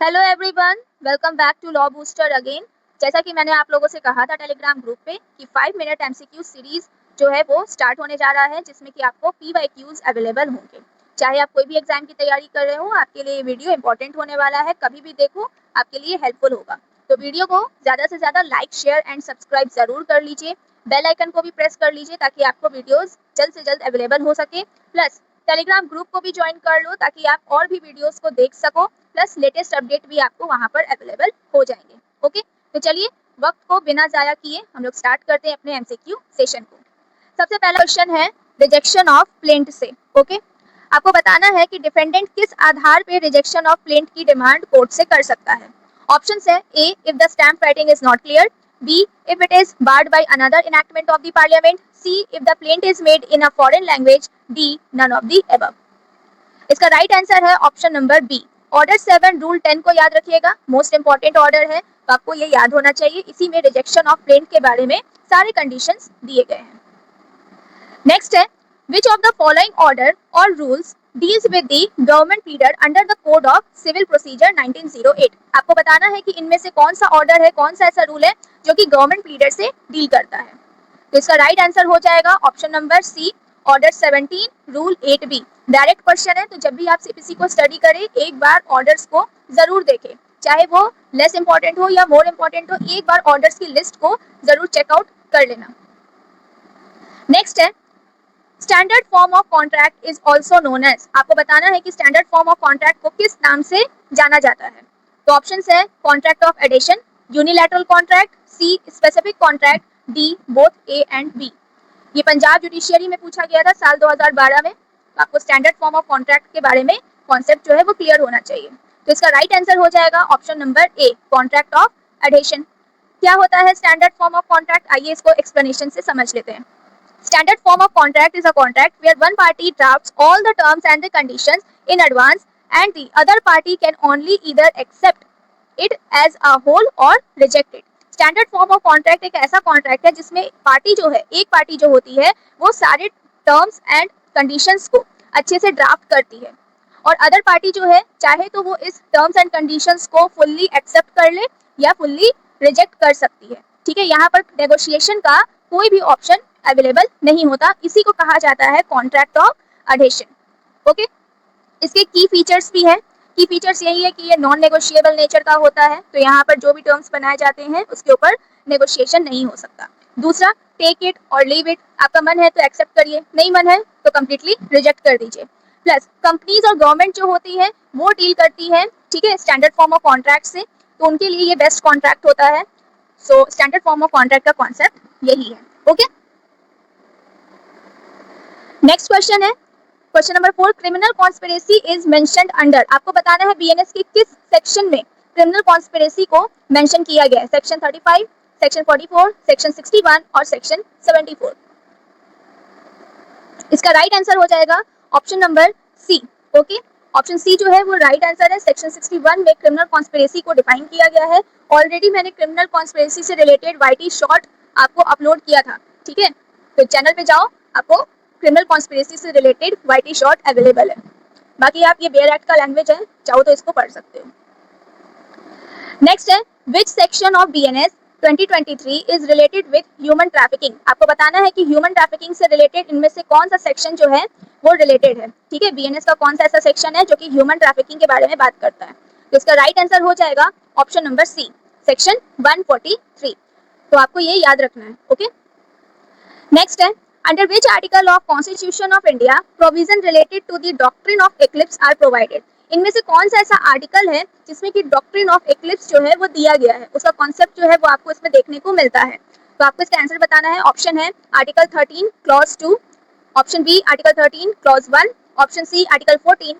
Hello everyone, welcome back to Law Booster again. जैसा कि मैंने आप लोगों से कहा था टेलीग्राम ग्रुप पे कि 5 मिनट एमसीक्यू सीरीज जो है वो स्टार्ट होने जा रहा है, जिसमें कि आपको पीवाईक्यूज अवेलेबल होंगे। चाहे आप कोई भी एग्जाम की तैयारी कर रहे हो, आपके लिए ये वीडियो इंपॉर्टेंट होने वाला है। कभी भी देखो, आपके लिए हेल्पफुल होगा। तो वीडियो को ज़्यादा से ज़्यादा लाइक, शेयर एंड सब्सक्राइब ज़रूर कर लीजिए। बेल आइकन को भी प्रेस कर लीजिए ताकि आपको वीडियोज़ जल्द से जल्द अवेलेबल हो सके। प्लस टेलीग्राम ग्रुप को भी ज्वाइन कर लो ताकि आप और भी वीडियोज़ को देख सको। प्लस लेटेस्ट अपडेट भी आपको वहां पर अवेलेबल हो जाएंगे। ओके, तो चलिए वक्त को बिना ज़ाया किए हम लोग स्टार्ट करते हैं अपने एमसीक्यू सेशन को। सबसे पहला क्वेश्चन है रिजेक्शन ऑफ प्लेंट से। ओके, आपको बताना है कि डिफेंडेंट किस आधार पे रिजेक्शन ऑफ प्लेंट की डिमांड कोर्ट से कर सकता है। ऑप्शन है A, if the stamp writing is not clear, B, if it is barred by another enactment of the parliament, C, if the plaint is made in a foreign language, D, none of the above. इसका right answer है option number B, order 7 rule 10 को याद रखिएगा। Most important order है, तो आपको ये याद होना चाहिए। इसी में रिजेक्शन ऑफ प्लेंट के बारे में सारे कंडीशंस दिए गए हैं। नेक्स्ट है which of the following order और rules deals with the government pleader under the code of civil procedure 1908। आपको बताना है कि इनमें से कौन सा ऑर्डर है, कौन सा ऐसा रूल है जो कि गवर्नमेंट प्लीडर से डील करता है। तो इसका राइट आंसर हो जाएगा option number C, order 17 rule 8B। Direct question है, तो जब भी आप सीपीसी को स्टडी करें एक बार ऑर्डर्स को जरूर देखें, चाहे वो लेस इंपॉर्टेंट हो या मोर इंपॉर्टेंट हो, एक बार ऑर्डर्स की लिस्ट को जरूर चेकआउट कर लेना। नेक्स्ट है standard form of contract is also known as. आपको बताना है कि स्टैंडर्ड फॉर्म ऑफ कॉन्ट्रैक्ट को किस नाम से जाना जाता है। तो ऑप्शन है contract of adhesion, unilateral contract, C specific contract, D both A and B. ये पंजाब जुडिशियरी में पूछा गया था साल 2012 में। आपको स्टैंडर्ड फॉर्म ऑफ कॉन्ट्रैक्ट के बारे में कॉन्सेप्ट जो है वो क्लियर होना चाहिए। तो इसका राइट आंसर हो जाएगा option number A, contract of adhesion. क्या होता है स्टैंडर्ड फॉर्म ऑफ कॉन्ट्रैक्ट, आइए इसको एक्सप्लेनेशन से समझ लेते हैं। Standard form of contract is a contract where one party drafts all the terms and the conditions in advance and the other party can only either accept it as a whole or reject it. Standard form of contract एक ऐसा contract है जिसमें party जो है, एक party जो होती है वो सारे टर्म्स एंड कंडीशंस को अच्छे से ड्राफ्ट करती है और अदर पार्टी जो है चाहे तो वो इस टर्म्स एंड कंडीशंस को फुल्ली एक्सेप्ट कर ले या फुल्ली रिजेक्ट कर सकती है। ठीक है, यहाँ पर नेगोशिएशन का कोई भी ऑप्शन अवेलेबल नहीं होता। इसी को कहा जाता है कॉन्ट्रैक्ट ऑफ एडिशन। ओके, इसके की फीचर्स भी है। की फीचर्स यही है कि ये नॉन नेगोशिएबल नेचर का होता है, तो यहाँ पर जो भी टर्म्स बनाए जाते हैं उसके ऊपर नेगोशिएशन नहीं हो सकता। दूसरा, टेक इट और लीव इट, आपका मन है तो एक्सेप्ट करिए, नहीं मन है तो कम्प्लीटली रिजेक्ट कर दीजिए। प्लस कंपनीज और गवर्नमेंट जो होती है वो डील करती है, ठीक है, स्टैंडर्ड फॉर्म ऑफ कॉन्ट्रैक्ट से, तो उनके लिए ये बेस्ट कॉन्ट्रैक्ट होता है। So standard form of contract का कॉन्सेप्ट यही है। ओके, नेक्स्ट क्वेश्चन है question number 4, criminal conspiracy is mentioned under. आपको बताना है बीएनएस के किस सेक्शन में क्रिमिनल कॉन्स्पिरेसी को मेंशन किया गया है। सेक्शन 35, सेक्शन 44, सेक्शन 61 और सेक्शन 74। इसका राइट आंसर हो जाएगा option number C. Okay, option C जो है वो राइट आंसर है। सेक्शन 61 में क्रिमिनल कॉन्स्पिरेसी को डिफाइन किया गया है। ऑलरेडी मैंने क्रिमिनल कॉन्स्पिरेसी से रिलेटेड वाईटी शॉर्ट आपको अपलोड किया था, ठीक है, तो चैनल पे जाओ, आपको क्रिमिनल कॉन्स्पिरेसी से रिलेटेड वाईटी शॉर्ट अवेलेबल है। बाकी आप ये बेयर एक्ट का लैंग्वेज है, चाहो तो इसको पढ़ सकते हो। नेक्स्ट है which section of BNS 2023 is related with human trafficking. आपको बताना है कि ह्यूमन ट्रैफिकिंग से रिलेटेड इनमें से कौन सा सेक्शन जो है वो रिलेटेड है। ठीक है, बीएनएस का कौन सा ऐसा सेक्शन है जो कि ह्यूमन ट्रैफिकिंग के बारे में बात करता है। तो इसका राइट आंसर हो जाएगा ऑप्शन नंबर सी, सेक्शन 143। तो आपको ये याद रखना है। ओके, नेक्स्ट है under which article of constitution of India provision related to the doctrine of eclipse are provided. इनमें से कौन सा ऐसा आर्टिकल है जिसमें कि डॉक्ट्रिन ऑफ एक्लिप्स जो है वो दिया गया है, उसका कॉन्सेप्ट जो है वो आपको इसमें देखने को मिलता है। तो आपको इसका आंसर बताना है। ऑप्शन है article 13 clause 2, option B article 13 clause 1, option C article 14,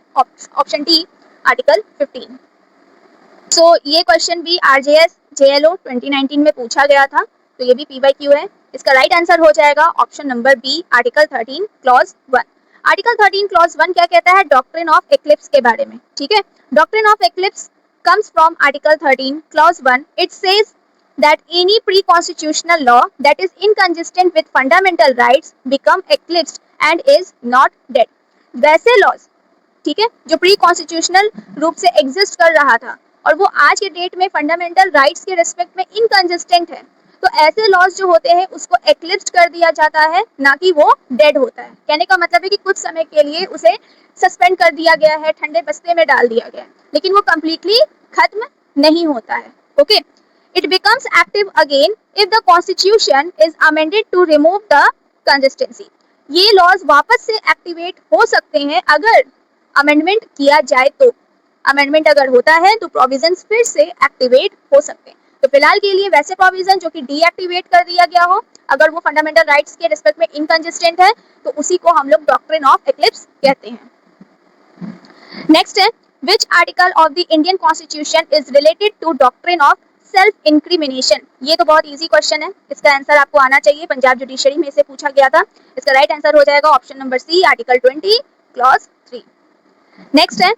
option D article 15। So ये क्वेश्चन भी आरजेएस जेएलओ 2019 में पूछा गया था, तो ये भी पीवाईक्यू है। इसका राइट आंसर हो जाएगा option number B, article 13 clause 1। Article 13 clause 1 क्या कहता है? डॉक्ट्रिन ऑफ एक्लिप्स के बारे में। ठीक है, doctrine of eclipse comes from Article 13 Clause 1. It says that any pre-constitutional law that is inconsistent with fundamental rights become eclipsed and is not dead. वैसे laws, ठीक है, जो प्री कॉन्स्टिट्यूशनल रूप से एग्जिस्ट कर रहा था और वो आज के डेट में फंडामेंटल राइट्स के रिस्पेक्ट में इनकंसिस्टेंट है, तो ऐसे लॉज जो होते हैं उसको एक्लिप्स कर दिया जाता है, ना कि वो डेड होता है। कहने का मतलब है कि कुछ समय के लिए उसे सस्पेंड कर दिया गया है, ठंडे बस्ते में डाल दिया गया है, लेकिन वो कंप्लीटली खत्म नहीं होता है। Okay, it becomes active again if the constitution is amended to remove the inconsistency. ये लॉज वापस से एक्टिवेट हो सकते हैं अगर अमेंडमेंट किया जाए, तो अमेंडमेंट अगर होता है तो प्रोविजंस फिर से एक्टिवेट हो सकते हैं। तो फिलहाल के लिए वैसे प्रोविजन जो कि डीएक्टिवेट कर दिया गया हो, अगर वो फंडामेंटल राइट्स के रिस्पेक्ट में इनकंसिस्टेंट है, तो उसी को हम लोग डॉक्ट्रिन ऑफ एक्लिप्स कहते हैं। नेक्स्ट है, which article of the Indian constitution is related to doctrine of self incrimination. ये तो बहुत इजी क्वेश्चन है, इसका आंसर आपको आना चाहिए, पंजाब जुडिशरी में से पूछा गया था। इसका राइट आंसर हो जाएगा option number C, article 20 clause 3। Next है,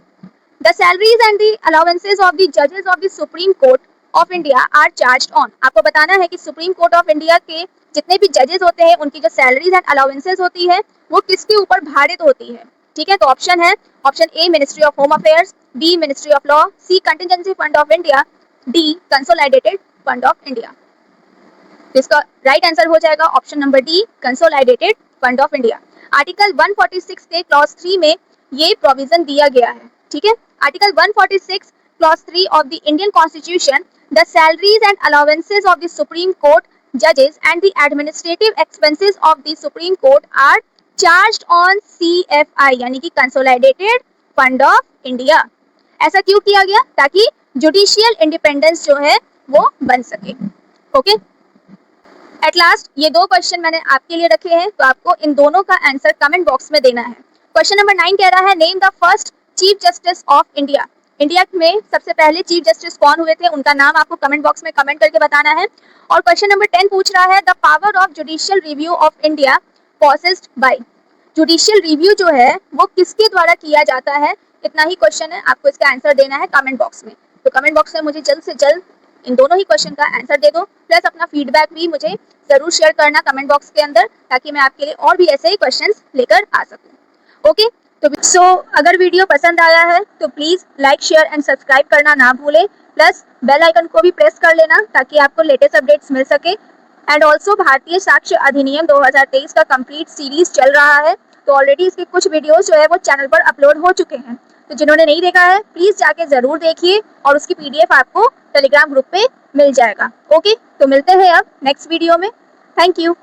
the salaries and the allowances of the जजेस of the supreme court of India are charged on. आपको बताना है कि सुप्रीम कोर्ट ऑफ इंडिया के जितने भी जजेस होते हैं उनकी जो सैलरीज एंड अलाउंसेस होती है वो किसके ऊपर भारित होती है। ठीक है, तो ऑप्शन है, option A ministry of home affairs, B ministry of law, C contingency fund of India, D consolidated fund of India. इसका राइट आंसर हो जाएगा option number D, consolidated fund of India. Article 146 के clause 3 में ये provision दिया गया है। ठीक है, article 146 clause 3 of the Indian constitution, the salaries and allowances of the supreme court जजेस and the administrative expenses of the supreme court are charged on CFI, यानी कि कंसोलिडेटेड फंड ऑफ इंडिया। ऐसा क्यों किया गया? ताकि जुडिशियल इंडिपेंडेंस जो है वो बन सके। ओके, एट लास्ट ये दो क्वेश्चन मैंने आपके लिए रखे हैं, तो आपको इन दोनों का आंसर कमेंट बॉक्स में देना है। क्वेश्चन नंबर 9 कह रहा है, name the first chief justice of India. India में सबसे पहले चीफ जस्टिस कौन हुए थे, उनका नाम आपको कमेंट बॉक्स में कमेंट करके बताना है। और क्वेश्चन नंबर 10 पूछ रहा है, the power of judicial review of India possessed by. Judicial review जो है वो किसके द्वारा किया जाता है, इतना ही क्वेश्चन है, आपको इसका आंसर देना है कमेंट बॉक्स में। तो कमेंट बॉक्स में मुझे जल्द से जल्द इन दोनों ही क्वेश्चन का आंसर दे दो, प्लस अपना फीडबैक भी मुझे जरूर शेयर करना कमेंट बॉक्स के अंदर, ताकि मैं आपके लिए और भी ऐसे ही क्वेश्चंस लेकर आ सकूं। ओके, तो अगर वीडियो पसंद आया है तो please like share and subscribe करना ना भूलें, प्लस बेल आइकन को भी प्रेस कर लेना ताकि आपको लेटेस्ट अपडेट्स मिल सके। एंड ऑल्सो भारतीय साक्ष्य अधिनियम 2023 का कंप्लीट सीरीज चल रहा है, तो ऑलरेडी इसके कुछ वीडियोस जो है वो चैनल पर अपलोड हो चुके हैं, तो जिन्होंने नहीं देखा है प्लीज जाके जरूर देखिए, और उसकी PDF आपको टेलीग्राम ग्रुप पे मिल जाएगा। ओके, तो मिलते हैं अब नेक्स्ट वीडियो में। Thank you.